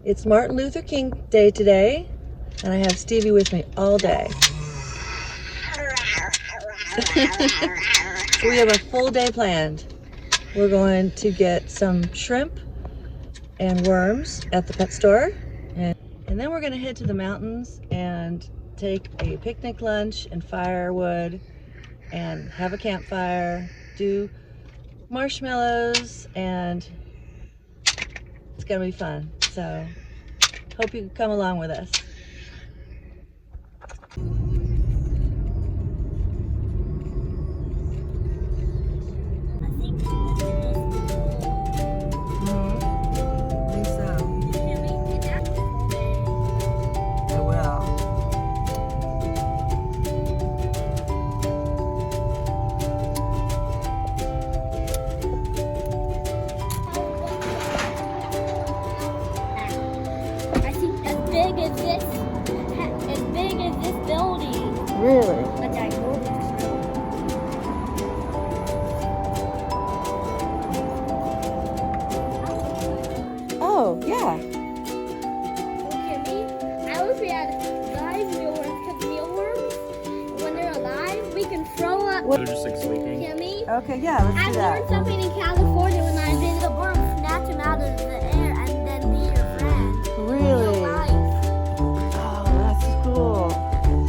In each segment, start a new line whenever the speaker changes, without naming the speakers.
It's Martin Luther King Day today, and I have Stevie with me all day. So we have a full day planned. We're going to get some shrimp and worms at the pet store, and then we're going to head to the mountains and take a picnic lunch and firewood and have a campfire, do marshmallows, and it's going to be fun. So hope you can come along with us. Really? Oh, yeah.
Okay, I wish we had live mealworms, because mealworms, when they're alive, we can throw up.
They're just like sleeping.
Kimmy?
Okay, yeah, let's do that.
I learned something in California when I visited the worm, snatch them out of the air and then be your friend.
Really? Oh, that's cool.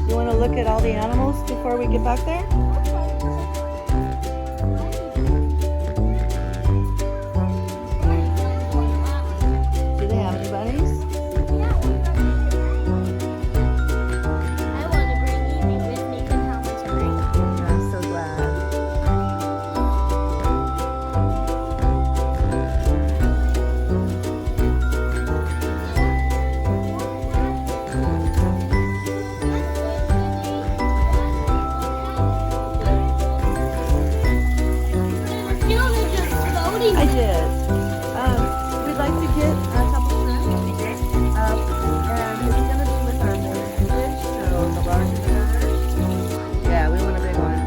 You want to look at all the animals before we get back there? Do they have any bunnies?
I want to bring Evie with me because how much I like.
I'm so glad. I did. We'd like to get a couple shrimp, and it's going to be with our fish, so the larger the better. Yeah, we want a big one.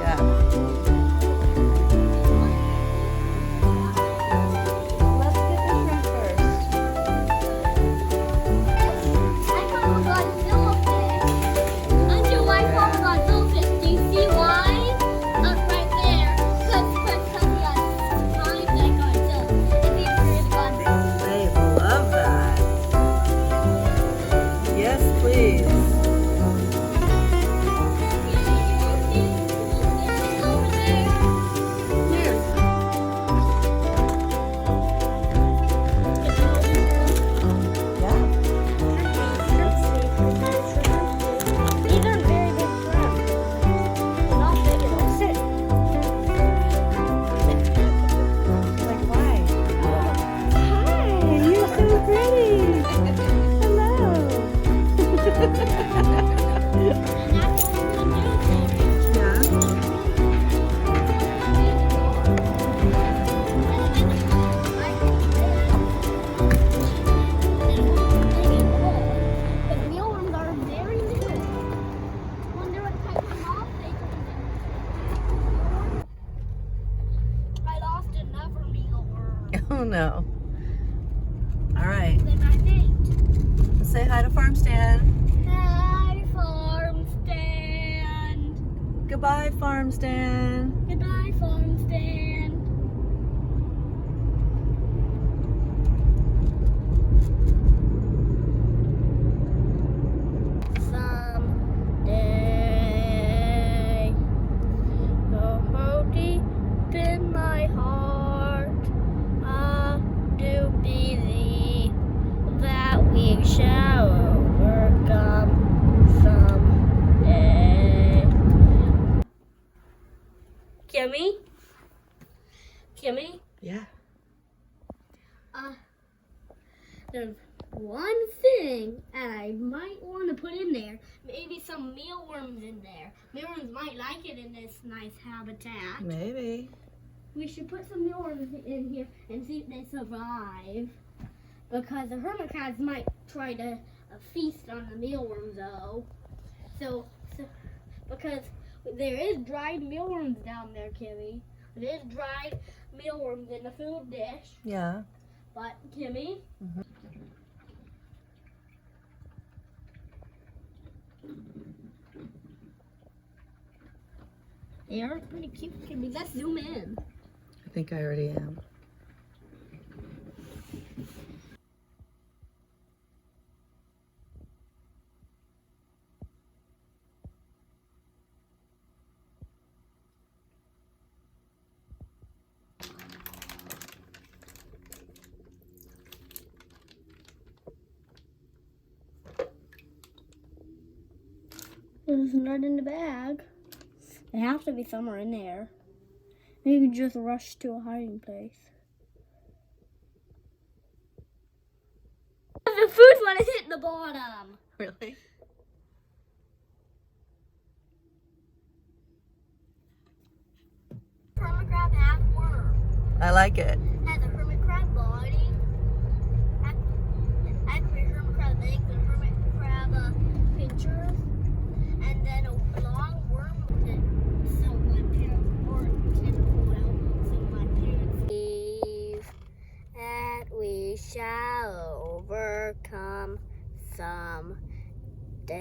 Yeah. Let's get the shrimp first.
I call them Godzilla fish. I do like call them Godzilla fish. Do you see why? Up right there. Because we got times that Godzilla. And the appearance Godzilla.
I love that. Yes, please.
Over there.
Yeah.
These are very big shrimp. They're not big at all. Sit.
Like, why? Hi, you're so pretty. Hello. Yeah.
But mealworms are very new. Wonder what type of moth they come in. I lost another mealworm.
Oh no. All right.
Then I think.
Let's say hi to Farm Stand.
Hi, farm stand.
Goodbye, Farm Stand.
Goodbye, farm stand. Someday, so deep in my heart, I do believe that we shall overcome someday. Kimmy? Kimmy?
Yeah.
There's one thing I might want to put in there. Maybe some mealworms in there. Mealworms might like it in this nice habitat.
Maybe.
We should put some mealworms in here and see if they survive. Because the hermit crabs might try to feast on the mealworms though. So because there is dried mealworms down there, Kimmy. It is dried. mealworms in a food dish.
Yeah.
But Kimmy. They are pretty cute, Kimmy. Let's zoom in.
I think I already am.
It's not in the bag. It has to be somewhere in there. Maybe just rush to a hiding place. The food when it hit the bottom.
Really?
Hermit crab half worm.
I like it.
Has a hermit crab body. Actually, hermit crab legs and hermit crab pinchers. And then a long worm that so my parents or so my parents believe that we shall overcome someday.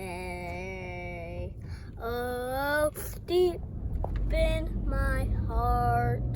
Oh, deep in my heart,